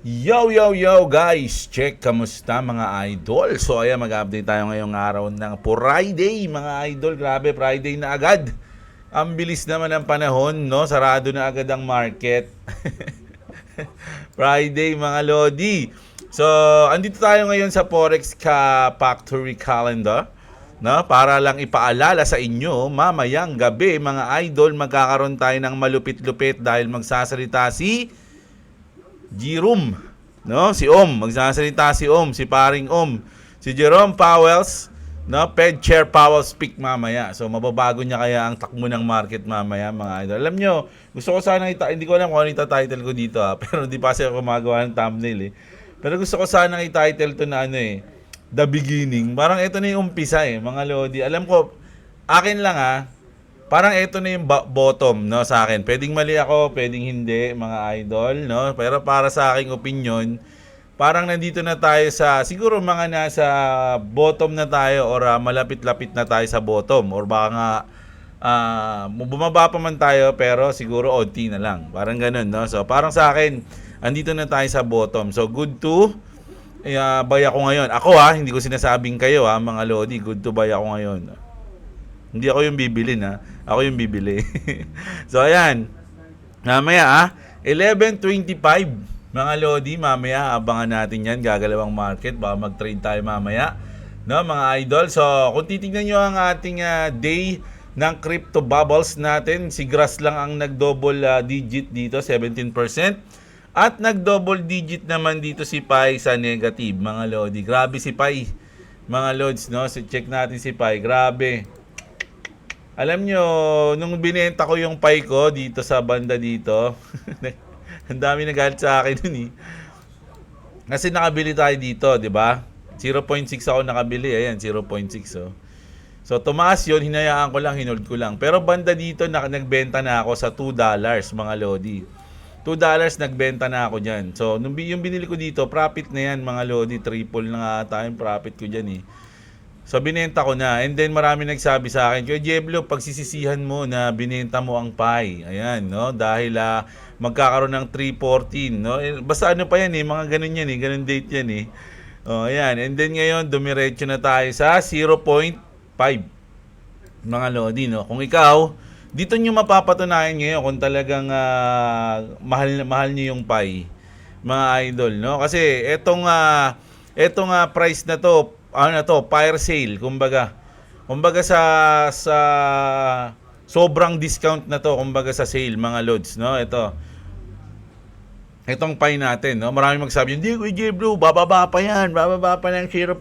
Yo guys! Check, kamusta mga idol? So ayan, mag-update tayo ngayong araw ng Friday mga idol. Grabe, Friday na agad. Ang bilis naman ng panahon, no? Sarado na agad ang market. Friday mga lodi. So, andito tayo ngayon sa Forex Factory Calendar, no? Para lang ipaalala sa inyo, mamayang gabi mga idol, magkakaroon tayo ng malupit-lupit dahil magsasalita si Jerome, no? Si magsasalita si si paring si Jerome Powell's, no? Fed Chair Powell speak mamaya. So mababago niya kaya ang takbo ng market mamaya mga idol. Alam nyo, gusto ko sana hindi ko alam kung ano title ko dito pero hindi pa kasi ako gumagawa ng thumbnail Pero gusto ko sana i-title to na The Beginning. Parang ito na yung umpisa mga lodi. Alam ko, akin lang parang ito na yung bottom, no, sa akin. Pwedeng mali ako, pwedeng hindi, mga idol, no? Pero para sa aking opinion, parang nandito na tayo sa, siguro mga nasa bottom na tayo or malapit-lapit na tayo sa bottom. Or baka nga, bumaba pa man tayo, pero siguro onti na lang. Parang ganun, no? So, parang sa akin, andito na tayo sa bottom. So, good to buy ako ngayon. Ako hindi ko sinasabing kayo mga lodi, good to buy ako ngayon. Hindi ako yung bibili ako yung bibili. So ayan. Mamaya 11:25 mga lodi, mamaya abangan natin 'yan, gagalawang market, baka mag-trade tayo mamaya. No, mga idol. So kung titingnan niyo ang ating day ng crypto bubbles natin, si Grass lang ang nag-double digit dito, 17%. At nag-double digit naman dito si Pi sa negative, mga lodi. Grabe si Pi, mga lods, no? So check natin si Pi, grabe. Alam nyo, nung binenta ko yung Pi ko dito sa banda dito, ang dami nagalit sa akin dun Kasi nakabili tayo dito, di ba? 0.6 ako nakabili, ayan, 0.6 So tumaas yun, hinayaan ko lang, hinold ko lang. Pero banda dito, nagbenta na ako sa $2, mga lodi. $2 nagbenta na ako dyan. So, yung binili ko dito, profit na yan, mga lodi. Triple na nga yung profit ko dyan So, binenta ko na. And then, marami nagsabi sa akin, Kuya Jeblo, pagsisisihan mo na binenta mo ang Pi. Ayan, no? Dahil magkakaroon ng 314, no? Basta ano pa yan mga ganun yan ganun date yan Oh, ayan. And then, ngayon, dumiretso na tayo sa 0.5. Mga lodi, no? Kung ikaw, dito nyo mapapatunayan ngayon kung talagang mahal nyo yung Pi, mga idol, no? Kasi etong price na to, fire sale, kumbaga sa sobrang discount na to, kumbaga sa sale, mga lods, no? Itong Pi natin, no? Maraming magsabi, hindi ko bro, bababa pa ng 0.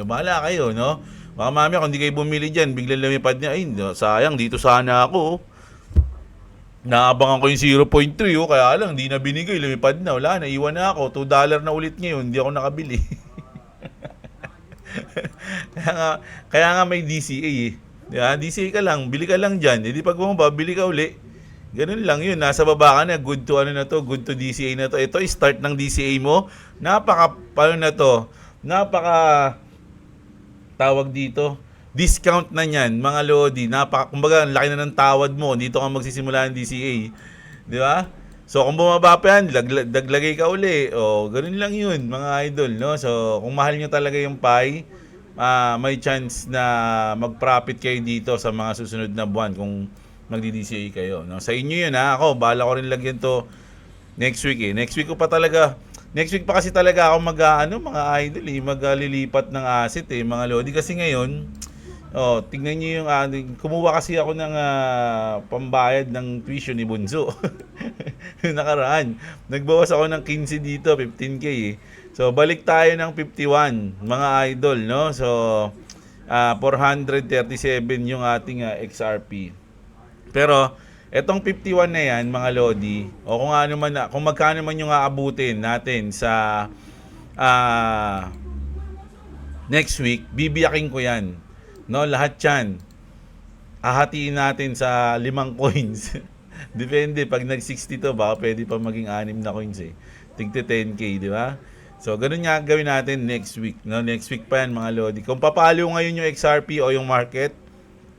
Bahala kayo, no? Baka mamaya kung di kayo bumili dyan, biglang lumipad niya, sayang, dito sana ako. Naabangan ko yung 0.3, kaya lang, di na binigay, lumipad na, wala na, iwan na ako, $2 na ulit ngayon, hindi ako nakabili. kaya nga may DCA DCA ka lang, bili ka lang dyan, hindi pag bumaba, bili ka uli. Ganun lang yun, nasa baba ka na, good to DCA na to. Ito, start ng DCA mo, tawag dito, discount na niyan, mga lodi. Kumbaga, laki na ng tawad mo. Dito ka magsisimula ng DCA. Di ba? So, kung bumaba pa yan, daglagay ka uli. Ganun lang yun, mga idol, no? So, kung mahal nyo talaga yung Pi, may chance na mag-profit kayo dito sa mga susunod na buwan kung magdi-DCA kayo, no? Sa inyo yun, Ako, bahala ko rin lagyan to next week, Next week pa kasi talaga ako mga idol, maglilipat ng asset, mga lodi. Kasi ngayon, tingnan niyo yung kumuha kasi ako ng pambayad ng tuition ni Bunso. Nakaraan, nagbawas ako ng 15 dito, 15K So, balik tayo ng 51, mga idol, no? So, 437 yung ating XRP. Pero, etong 51 na yan, mga lodi, o kung magkano man yung aabutin natin sa next week, bibiyakin ko yan. No, lahat yan. Hahatiin natin sa 5 coins. Depende, pag nag-60 to, baka pwede pa maging 6 na coins Tigte 10K, di ba? So, ganun nga gawin natin next week. No? Next week pa yan, mga lodi. Kung papalo ngayon yung XRP o yung market,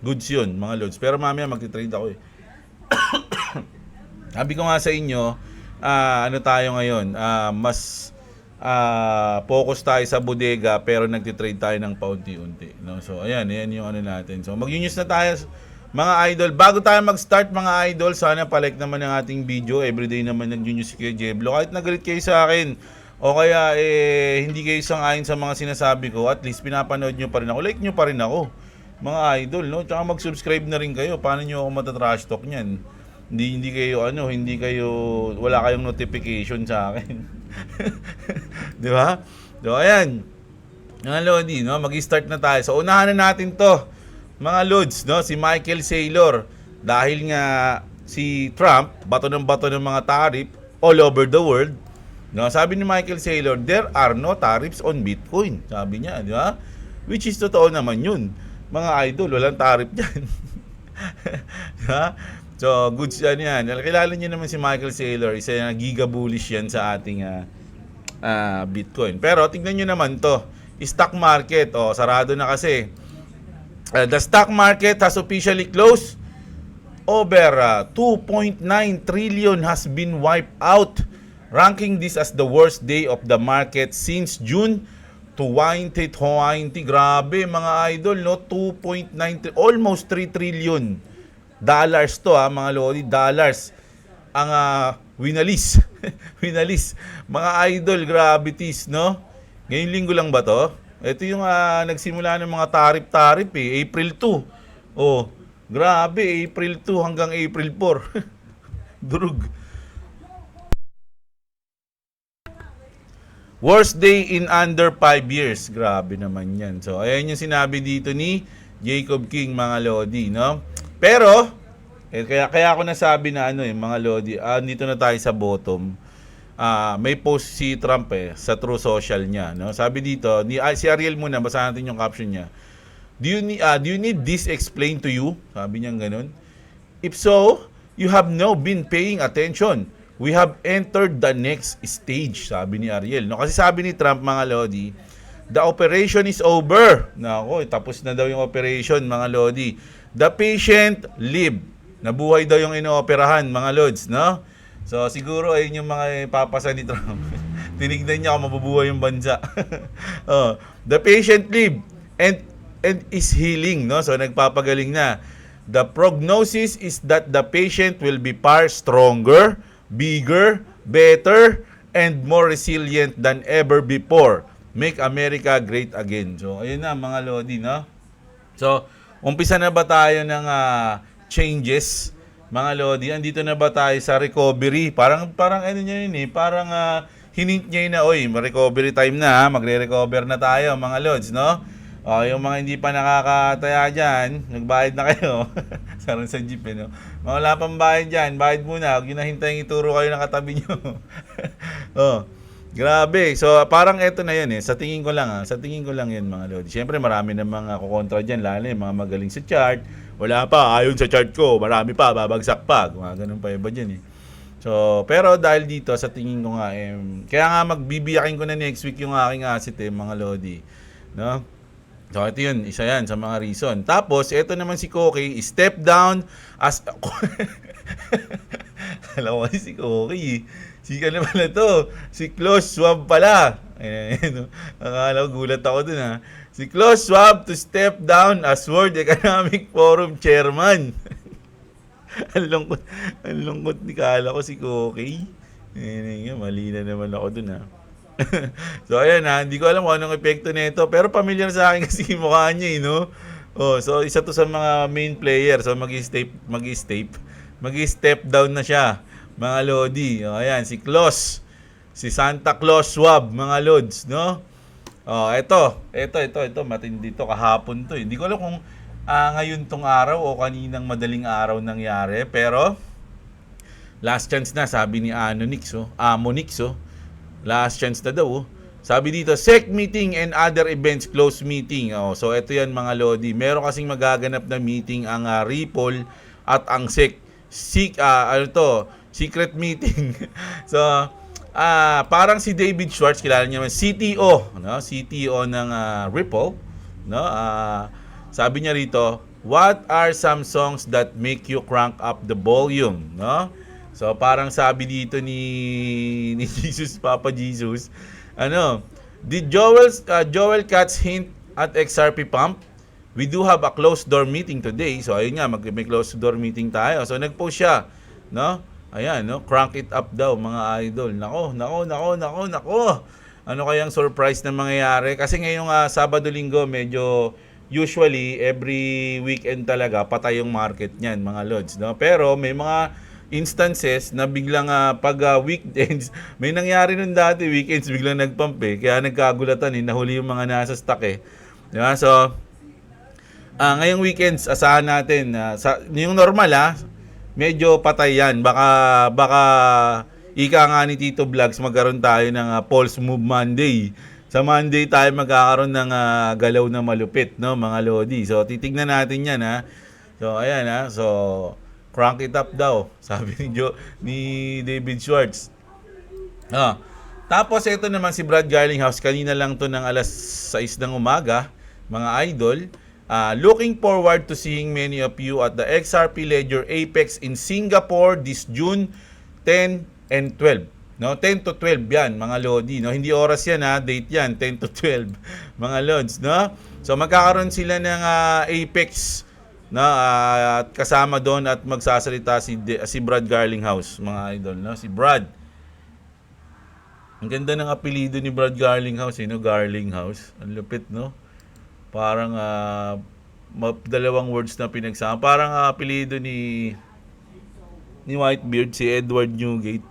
goods yun, mga lods. Pero mamaya magti-trade ako Sabi ko nga sa inyo, ano tayo ngayon, mas focus tayo sa bodega pero nagtitrade tayo ng paunti-unti, no? So ayan yung ano natin. So mag-news na tayo mga idol. Bago tayo mag-start mga idol, sana palike naman ang ating video. Everyday naman nag-news si Kuya Jeblo. Kahit nagalit kayo sa akin o kaya hindi kayo sang-ayon sa mga sinasabi ko, at least pinapanood nyo pa rin ako. Like nyo pa rin ako mga idol, no? Tsaka mag-subscribe na rin kayo. Paano nyo ako matatrash talk niyan? Hindi kayo wala kayong notification sa akin. 'Di ba? So ayan. Mga Lodi, no, mag-start na tayo. So unahan na natin 'to. Mga Lods, no, si Michael Saylor, dahil nga si Trump bato ng mga tariff all over the world. No, sabi ni Michael Saylor, there are no tariffs on Bitcoin. Sabi niya, 'di ba? Which is totoo naman 'yun. Mga idol, walang tariff diyan. Ha? So, goods yan. Kilala niyo naman si Michael Saylor, isa na giga bullish yan sa ating Bitcoin. Pero tingnan niyo naman 'to. Stock market, sarado na kasi. The stock market has officially closed. Over 2.9 trillion has been wiped out, ranking this as the worst day of the market since June 2020. Grabe mga idol, no? 2.9 almost 3 trillion dollars to, mga Lodi, dollars ang winalis. Winalis. Mga idol, gravities, no? Ngayong linggo lang ba to? Ito yung nagsimula ng mga tarif April 2. Oh, grabe, April 2 hanggang April 4. Durug. Worst day in under 5 years. Grabe naman yan. So, ayan yung sinabi dito ni Jacob King, mga Lodi, no? Pero, kaya ako nasabi na mga Lodi, dito na tayo sa bottom. May post si Trump sa True Social niya, no? Sabi dito, si Ariel muna, basahin natin yung caption niya. Do you need this explained to you? Sabi niya ganun. If so, you have now been paying attention. We have entered the next stage, sabi ni Ariel. No, kasi sabi ni Trump, mga Lodi, the operation is over. Nako, tapos na daw yung operation, mga Lodi. The patient lived. Nabuhay daw yung inooperahan, mga Lods, no? So, siguro ayun yung mga papasa ni Trump. Tinignan niya kung mabubuhay yung bansa. The patient lived and is healing, no? So, nagpapagaling na. The prognosis is that the patient will be far stronger, bigger, better, and more resilient than ever before. Make America great again. So, ayun na mga Lodi, no? So, umpisa na ba tayo ng changes, mga Lodi? Andito na ba tayo sa recovery? Parang ano niya yun parang hinint niya yun na, oy, recovery time na, magre-recover na tayo, mga Lods, no? Yung mga hindi pa nakakataya dyan, nagbayad na kayo. Sarang sa jeep, no? Mga wala pang bayad dyan, bayad muna. Huwag yun na hintayin ituro kayo ng katabi nyo. Grabe. So, parang eto na yun Sa tingin ko lang, Sa tingin ko lang yun, mga Lodi. Siyempre, marami na mga kukontra dyan, lalo yung mga magaling sa chart. Wala pa, ayon sa chart ko, marami pa, babagsak pa. Mga ganun pa iba dyan So, pero dahil dito, sa tingin ko nga, kaya nga magbibiyakin ko na next week yung aking asset mga Lodi. No? So, ito yun, isa yan sa mga reason. Tapos, ito naman si Koki, step down as... Alam ko si Koki, si ano pala to? Si Klaus Schwab pala. Akala ko, gulat ako dun Si Klaus Schwab to step down as World Economic Forum Chairman. Ang lungkot ni kala ko si Koki. Mali na naman ako dun So ayan hindi ko alam kung anong epekto nito, pero familiar sa akin kasi mukha niya no? So isa to sa mga main player. So mag-step down na siya, mga Lodi. Ayan si Klaus, si Santa Claus Schwab, mga Lods, no? Ito matindi to, kahapon to. Hindi ko alam kung ngayon tong araw o kaninang madaling araw nangyari, pero last chance na, sabi ni Amonix. Last chance na daw. Sabi dito, SEC meeting and other events, close meeting. So ito yan, mga Lodi. Meron kasing magaganap na meeting ang Ripple at ang SEC. Secret meeting. So, parang si David Schwartz, kilala niyo naman, CTO, no? CTO ng Ripple, no? Sabi niya rito, what are some songs that make you crank up the volume, no? So parang sabi dito ni Jesus, Papa Jesus, did Joel Katz hint at XRP pump? We do have a closed door meeting today. So ayun nga, may closed door meeting tayo. So nagpost siya, no? Ayan, no? Crank it up daw mga idol. Nako. Ano kayang surprise na mangyayari? Kasi ngayong Sabado Linggo, medyo usually every weekend talaga patay yung market niyan, mga lods, no? Pero may mga instances na biglang pag weekends, may nangyari nun dati, weekends biglang nagpump kaya nagkagulatan nahuli yung mga nasa stock Diba? So ngayong weekends asahan natin yung normal medyo patay yan. Baka ika nga ni Tito Vlogs magkaroon tayo ng Pulse Move Monday. Sa Monday tayo magkakaroon ng galaw na malupit, no, mga lodi. So titignan natin yan So ayan So crank it up daw, sabi ni David Schwartz. Tapos ito naman si Brad Garlinghouse, kanina lang to ng alas 6 ng umaga, mga idol. Looking forward to seeing many of you at the XRP Ledger Apex in Singapore this June 10 and 12. No, 10 to 12 yan, mga lodi, no. Hindi oras yan date yan, 10 to 12, mga lods, no. So magkakaroon sila ng Apex at kasama doon at magsasalita si Brad Garlinghouse, mga idol, no. Si Brad. Ang ganda ng apelyido ni Brad Garlinghouse, no, Garlinghouse. Ang lupit, no. Parang dalawang words na pinagsama. Parang apelyido ni Whitebeard, si Edward Newgate.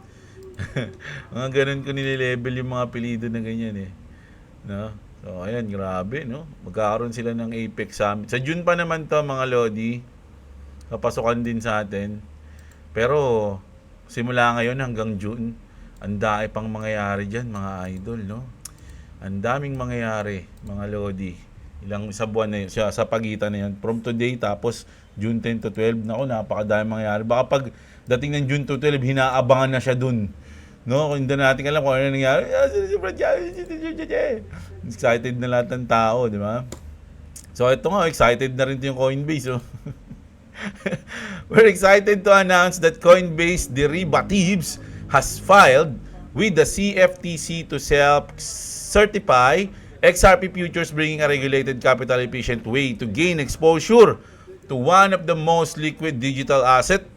Mga ganun ko nililevel yung mga apelyido na ganyan No? So ayan, grabe, no. Magkakaroon sila ng Apex Summit. Sa June pa naman to, mga lodi. Kapasukan din sa atin. Pero simula ngayon hanggang June, ang dami pang mangyayari dyan, mga idol, no. Ang daming mangyayari, mga lodi. Sa buwan na yun, sa pagitan na yun. From today, tapos June 10 to 12, napakadami mangyayari. Baka pag dating ng June to 12, hinaabangan na siya dun. No? Kung hindi natin alam kung ano nangyari, excited na lahat ng tao, di ba? So ito nga, excited na rin yung Coinbase. We're excited to announce that Coinbase Derivatives has filed with the CFTC to self-certify XRP futures, bringing a regulated capital-efficient way to gain exposure to one of the most liquid digital asset.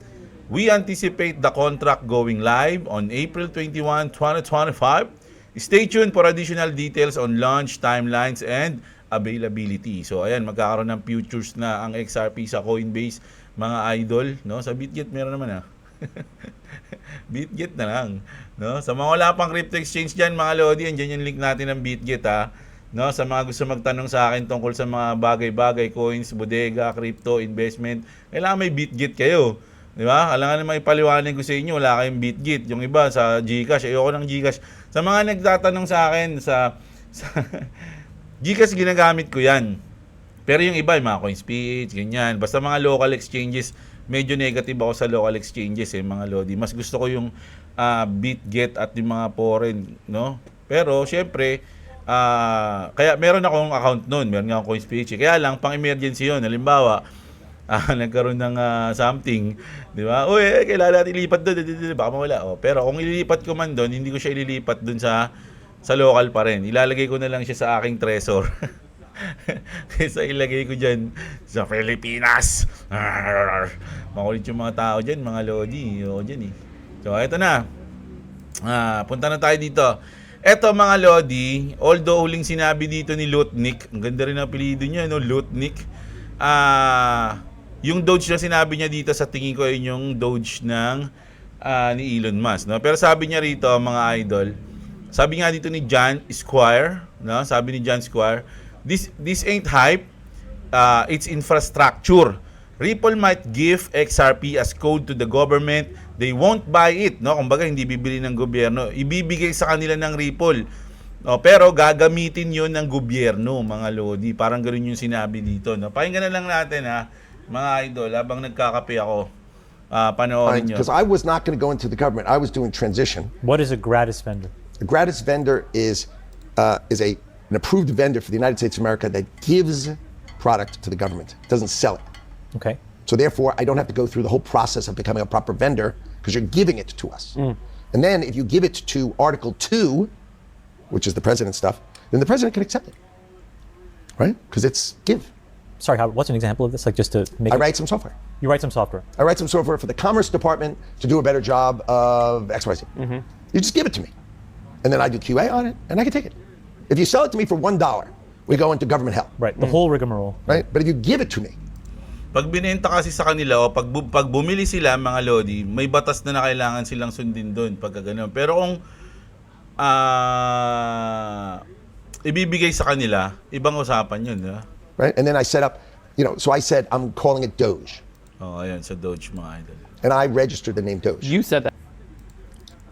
We anticipate the contract going live on April 21, 2025. Stay tuned for additional details on launch timelines and availability. So ayan, magkakaroon ng futures na ang XRP sa Coinbase, mga idol, no? Sa Bitget meron naman Bitget na lang, no? Sa mga wala pang crypto exchange diyan, mga lodi, andiyan yung link natin ng Bitget No, sa mga gusto magtanong sa akin tungkol sa mga bagay-bagay, coins, bodega, crypto, investment, kailangan may Bitget kayo. Di ba? Kailangan naman ipaliwanag ko sa inyo, wala kayong Bitget. Yung iba sa GCash, ayoko ng GCash. Sa mga nagtatanong sa akin sa GCash, ginagamit ko yan. Pero yung iba, yung mga CoinsPH, ganyan. Basta mga local exchanges, medyo negative ako sa local exchanges, mga lodi. Mas gusto ko yung Bitget at yung mga foreign, no? Pero, syempre, kaya meron akong account noon, meron nga akong CoinsPH. Kaya lang, pang emergency yun. Halimbawa, nagkaroon ng something, di ba? Uy, kailangan natin ilipat doon, baka mawala. Pero kung ililipat ko man doon, hindi ko siya ililipat doon sa local pa rin. Ilalagay ko na lang siya sa aking Trezor. Kaysa ilagay ko dyan sa Pilipinas. Makulit yung mga tao dyan, mga lodi. Dyan So, eto na. Punta na tayo dito. Eto, mga lodi, although huling sinabi dito ni Lutnik, ang ganda rin ang apelyido niya, no? Lutnik. Yung Doge na sinabi niya dito, sa tingin ko yun yung Doge ni Elon Musk, no? Pero sabi niya rito, mga idol, sabi nga dito ni John Squire, no? Sabi ni John Squire, this ain't hype, it's infrastructure. Ripple might give XRP as code to the government. They won't buy it, no? Kumbaga hindi bibili ng gobyerno, ibibigay sa kanila ng Ripple. Pero gagamitin 'yon ng gobyerno, mga lodi. Parang ganoon yung sinabi dito, no? Pakinggan na lang natin, mga idol, habang nagkakape ako. Panoorin niyo. Because I was not going to go into the government. I was doing transition. What is a gratis vendor? A gratis vendor is an approved vendor for the United States of America that gives product to the government. It doesn't sell it. Okay. So therefore, I don't have to go through the whole process of becoming a proper vendor because you're giving it to us. And then if you give it to Article 2, which is the president's stuff, then the president can accept it, right? Because it's give. Sorry, Howard, what's an example of this? Like just to make I write some software. You write some software. I write some software for the Commerce Department to do a better job of XYZ. You just give it to me. And then I do QA on it, and I can take it. If you sell it to me for $1, we go into government hell. Right, the whole rigmarole. Right? But if you give it to me, Pag binenta kasi sa kanila o pag bumili sila mga lodi, may batas na kailangan silang sundin doon pagka ganun. Pero kung ibibigay sa kanila, ibang usapan 'yun, di ba? right? And then I set up, so I said, I'm calling it Doge. Oh, ayan sa Doge mga idol. And I registered the name Doge. You said that.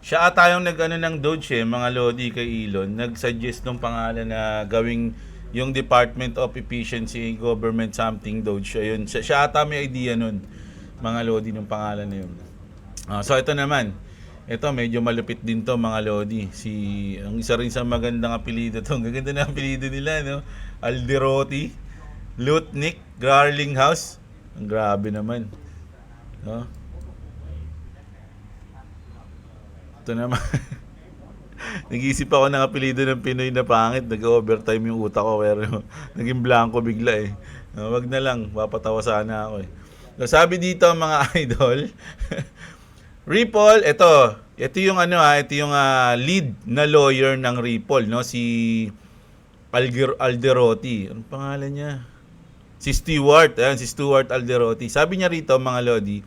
Siya ata yung nag-ano ng Doge mga lodi kay Elon, nag-suggest ng pangalan na gawing yung Department of Efficiency Government something Doge. Ayun, siya ata may idea nun, mga lodi ng pangalan na yun. So ito naman, ito medyo malupit din to mga lodi. Ang isa rin sa magandang apelyido to. Ang gaganda na apelyido nila, no? Alderoty, Lutnick, Garlinghouse. Ang grabe naman. No? Ito naman. Nag-iisip ako ng apelyido ng Pinoy na pangit. Nag-overtime yung utak ko. Pero naging blanco bigla eh. Wag na lang. Papatawa sana ako eh. So, sabi dito mga idol. Ripple, ito yung lead na lawyer ng Ripple, no? Si Alderoty. Anong pangalan niya? Si Stewart. Ayan, si Stewart Alderoty. Sabi niya rito mga lodi,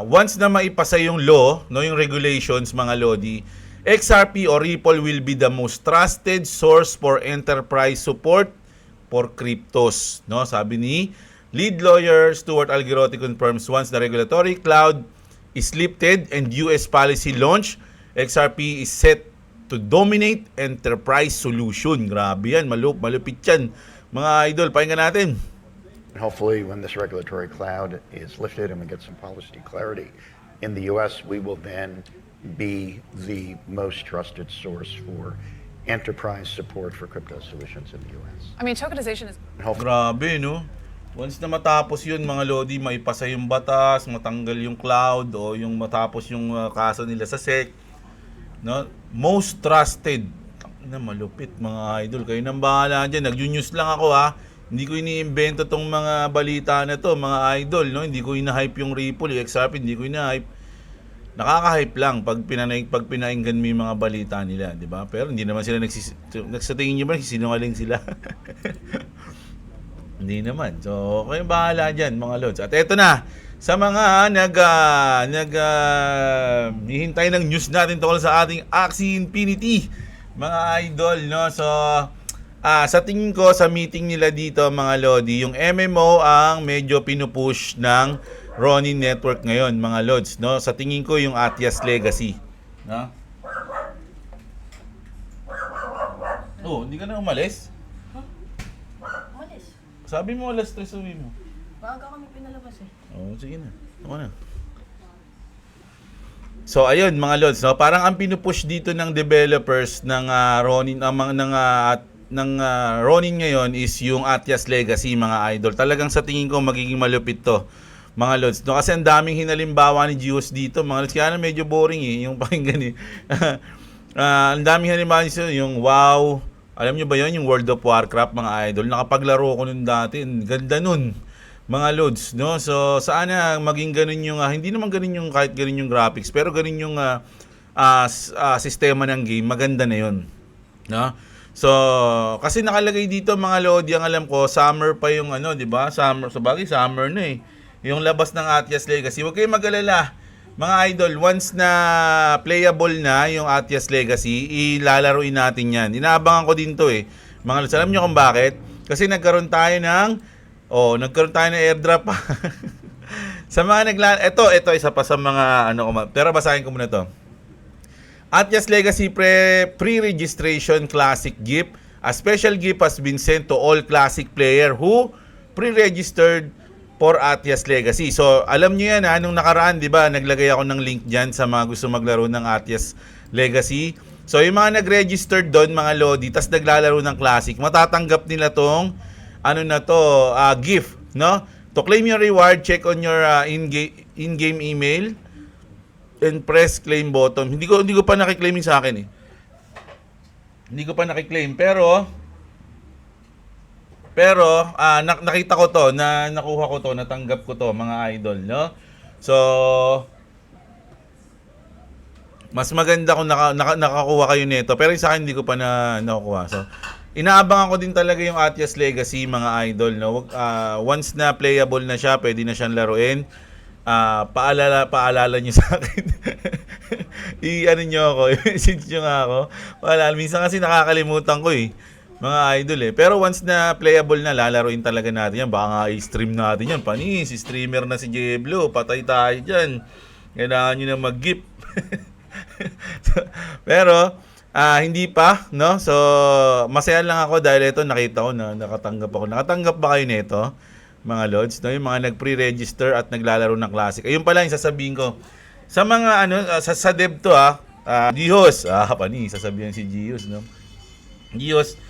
once na maipasa yung law, no, yung regulations mga lodi, XRP or Ripple will be the most trusted source for enterprise support for cryptos, no? Sabi ni lead lawyer Stuart Alderoty confirms once the regulatory cloud is lifted and US policy launch, XRP is set to dominate enterprise solution. Grabe yan, malupit yan. Mga idol, pakinggan natin. Hopefully, when this regulatory cloud is lifted and we get some policy clarity in the U.S., we will then be the most trusted source for enterprise support for crypto solutions in the U.S. I mean, tokenization is... Grabe, no? Once na matapos yun, mga lodi, maipasa yung batas, matanggal yung cloud, o yung matapos yung kaso nila sa SEC, no? Most trusted. Na malupit, mga idol. Kayo nang bahala dyan. Nag-news lang ako, ha? Hindi ko iniimbento tong mga balita na to, mga idol, no? Hindi ko ina-hype yung Ripple, yung XRP, hindi ko ina-hype. Nakaka-hype lang pag pinainggan mo yung mga balita nila, di ba? Pero hindi naman sila sa tingin niyo ba nagsisinungaling sila? Hindi naman. So, kayo bahala dyan, mga lods. At eto na, sa mga hihintay ng news natin tungkol sa ating Axie Infinity, mga idol, no? So, sa tingin ko, sa meeting nila dito, mga lodi, yung MMO ang medyo pinupush ng Ronin Network ngayon, mga lods, no? Sa tingin ko, yung Atias Legacy, no? Oh, hindi ka na umalis? Umalis. Sabi mo, alas 3 uwi mo. Maaga kami pinalabas eh. Oh, sige na. Ako na. So ayun mga lods, no, parang ang pinupush dito ng developers ng Ronin Ronin ngayon is yung Atias Legacy, mga idol. Talagang sa tingin ko magiging malupit to, mga lods. No, kasi ang daming hinalimbawa ni Gios dito, mga lods. Kaya na medyo boring eh yung pakinggan eh. Ang daming halimbawa nito, yung WoW. Alam nyo ba yun, yung World of Warcraft, mga idol? Nakapaglaro ko nun dati. Ganda nun, mga loads, no? So, sana maging ganun yung, hindi naman ganun yung, kahit ganun yung graphics, pero ganun yung sistema ng game, maganda na yun, no? So, kasi nakalagay dito, mga lodi, ang alam ko, summer pa yung di ba? Summer, sabagay, summer na eh. Yung labas ng Atias Legacy. Huwag kayong mag-alala, mga idol, once na playable na yung Atias Legacy, ilalaruin natin yan. Inaabangan ko din to eh. Mga lods, alam nyo kung bakit? Kasi nagkaroon tayo ng airdrop pa. Sa mga ito isa pa sa mga pero basahin ko muna to. Atias Legacy pre-registration classic gift. A special gift has been sent to all classic player who pre-registered for Atias Legacy. So, alam niyo yan nung nakaraan, 'di ba? Naglagay ako ng link diyan sa mga gusto maglaro ng Atias Legacy. So, yung mga nag-registered doon, mga lodi, tas naglalaro ng classic, matatanggap nila tong gift, no? To claim your reward, check on your in-game email and press claim button. Hindi ko pa nakiklaim yung sa akin eh. Hindi ko pa nakiklaim pero nakita ko to, nakuha ko to, natanggap ko to mga idol, no? So mas maganda kung nakakuha kayo nito. Pero sa akin hindi ko pa nakukuha. So inaabangan ko din talaga yung Atias Legacy mga idol, no? Once na playable na siya, pwede na siyang laruin. Paalala niyo sa akin. I-ano niyo ako, i-message niyo nga ako. Paalala, minsan kasi nakakalimutan ko eh. Mga idol eh. Pero once na playable na, lalaruin talaga natin yan. Baka nga i-stream natin yan. Panis, streamer na si Jeblo. Patay tayo dyan. Kailangan nyo na mag-gift. Pero, hindi pa, no? So, masaya lang ako dahil ito nakita ko na nakatanggap ako. Nakatanggap ba kayo nito, mga Lods? No? Yung mga nag-pre-register at naglalaro ng Classic. Ayun pala yung sasabihin ko. Sa mga, sa dev to Gios. Panis, sasabihin si Gios, no? Gios,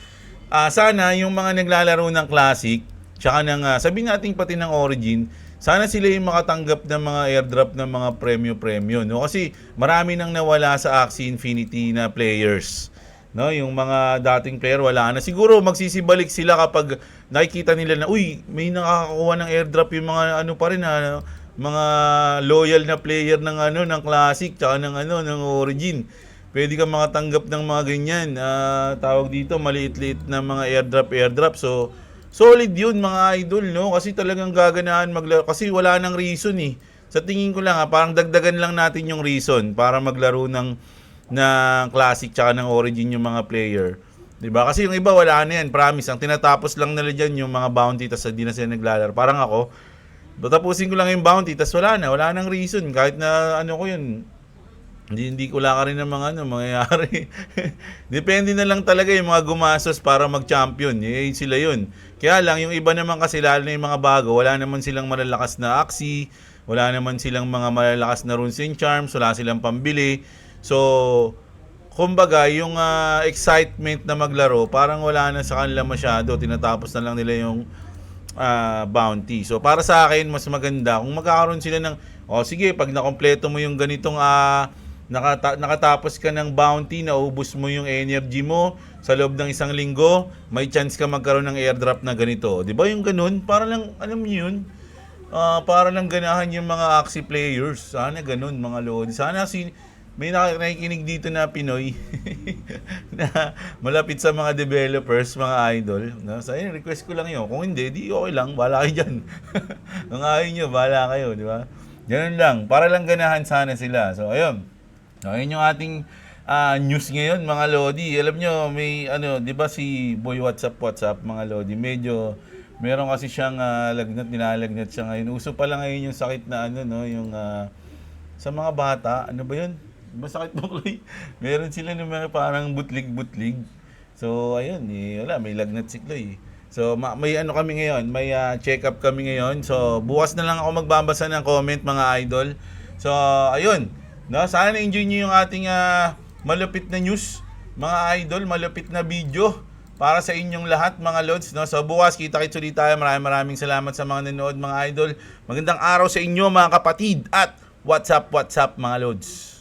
sana yung mga naglalaro ng Classic, tsaka ng, sabihin natin pati ng Origin, sana sila yung makatanggap ng mga airdrop ng mga premyo, no? Kasi marami nang nawala sa Axie Infinity na players, no? Yung mga dating player wala na. Siguro magsisibalik sila kapag nakikita nila na, uy, may nakakakuha ng airdrop yung mga pa rin mga loyal na player ng ng Classic tsaka ng Origin. Pwede ka makatanggap ng mga ganyan. Tawag dito, maliit-liit na mga airdrop. So, solid yun mga idol, no? Kasi talagang gaganahan maglaro. Kasi wala nang reason eh. Sa tingin ko lang parang dagdagan lang natin yung reason para maglaro ng Classic tsaka ng Origin yung mga player. Diba? Kasi yung iba wala na yan, promise. Ang tinatapos lang nila dyan yung mga bounty tas hindi na sila naglalaro. Parang ako, tapusin ko lang yung bounty tas wala nang reason. Kahit na ko yun, hindi ko lang rin ng mga mangyayari. Depende na lang talaga yung mga gumasos para mag-champion. Sila yun. Kaya lang, yung iba naman kasi, lalo na yung mga bago, wala naman silang malalakas na Axie, wala naman silang mga malalakas na Runes and Charms, wala silang pambili. So, kumbaga, yung excitement na maglaro, parang wala na sa kanila masyado. Tinatapos na lang nila yung bounty. So, para sa akin, mas maganda kung magkakaroon sila ng, sige, pag nakompleto mo yung ganitong nakatapos ka ng bounty, naubos mo yung energy mo sa loob ng 1 linggo, may chance ka magkaroon ng airdrop na ganito. 'Di ba yung ganun? Para lang, alam niyo yun, para lang ganahan yung mga Axie players. Sana ganun, mga lodi. Sana may nakikinig dito na Pinoy na malapit sa mga developers, mga idol. No? So, request ko lang yun. Kung hindi, di okay lang. Bahala kayo dyan. Kung ayaw nyo, bahala kayo. Di ba? Ganun lang. Para lang ganahan sana sila. So, ayun. Ayun yung ating news ngayon, mga Lodi. Alam nyo, may di ba si Boy WhatsApp, mga Lodi, medyo meron kasi siyang nilalagnat siya ngayon. Uso pa lang ngayon yung sakit na yung sa mga bata, ano ba yun? Masakit mo, Chloe? Meron sila ng mga parang butlig-butlig. So, ayun, wala, may lagnat si Chloe. So, may kami ngayon, may check-up kami ngayon. So, bukas na lang ako magbabasa ng comment, mga idol. So, ayun. No, sana na-enjoy niyo yung ating malupit na news, mga idol, malupit na video para sa inyong lahat, mga Lods. No? So bukas, kita-kits ulit tayo. Maraming salamat sa mga nanood, mga idol. Magandang araw sa inyo, mga kapatid. At what's up, mga Lods.